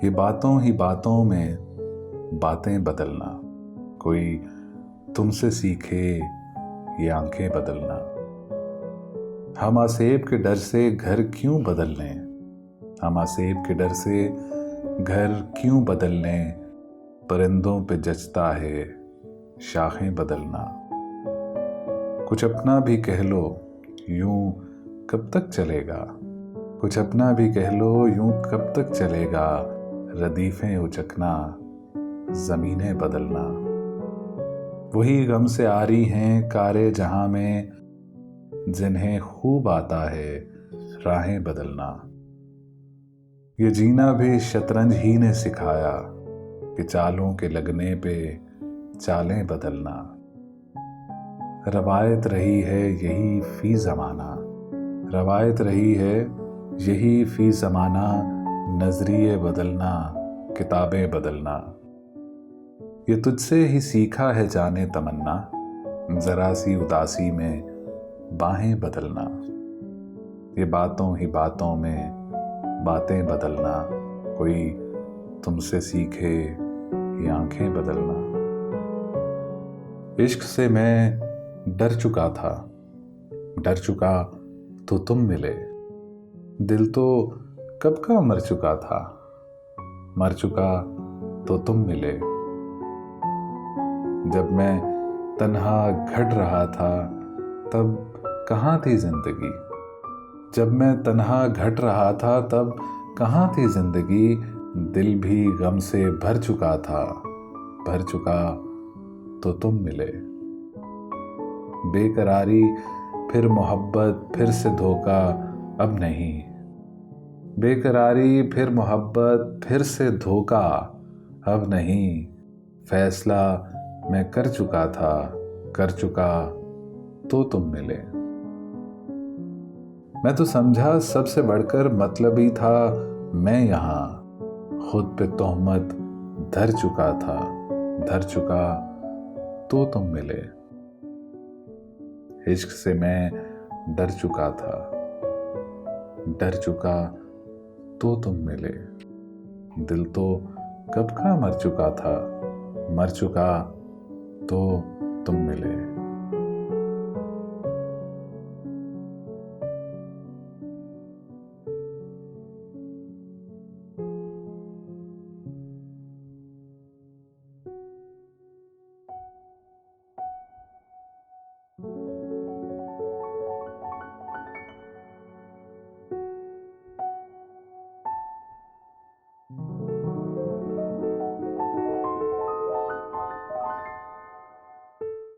ये बातों ही बातों में बातें बदलना, कोई तुमसे सीखे ये आंखें बदलना। हम आसेब के डर से घर क्यों बदल लें, हम आसेब के डर से घर क्यों बदल लें। परिंदों पे जचता है शाखें बदलना। कुछ अपना भी कह लो यूं कब तक चलेगा, कुछ अपना भी कह लो यूं कब तक चलेगा। रदीफें उचकना जमीनें बदलना। वही गम से आ रही हैं कारे जहां में, जिन्हें खूब आता है राहें बदलना। ये जीना भी शतरंज ही ने सिखाया कि चालों के लगने पे चालें बदलना। रवायत रही है यही फी ज़माना, रवायत रही है यही फी ज़माना। नजरिए बदलना किताबें बदलना। ये तुझसे ही सीखा है जाने तमन्ना, जरा सी उदासी में बाहें बदलना। ये बातों ही बातों में बातें बदलना, कोई तुमसे सीखे ये आंखें बदलना। इश्क से मैं डर चुका था, डर चुका तो तुम मिले। दिल तो कब का मर चुका था, मर चुका तो तुम मिले। जब मैं तन्हा घट रहा था तब कहाँ थी जिंदगी, जब मैं तन्हा घट रहा था तब कहाँ थी जिंदगी। दिल भी गम से भर चुका था, भर चुका तो तुम मिले। बेकरारी फिर मोहब्बत फिर से धोखा अब नहीं, बेकरारी फिर मोहब्बत फिर से धोखा अब नहीं। फैसला मैं कर चुका था, कर चुका तो तुम मिले। मैं तो समझा सबसे बढ़कर मतलबी था मैं यहाँ, खुद पे तोहमत धर चुका था, धर चुका तो तुम मिले। इश्क से मैं डर चुका था, डर चुका तो तुम मिले। दिल तो कब का मर चुका था, मर चुका तो तुम मिले।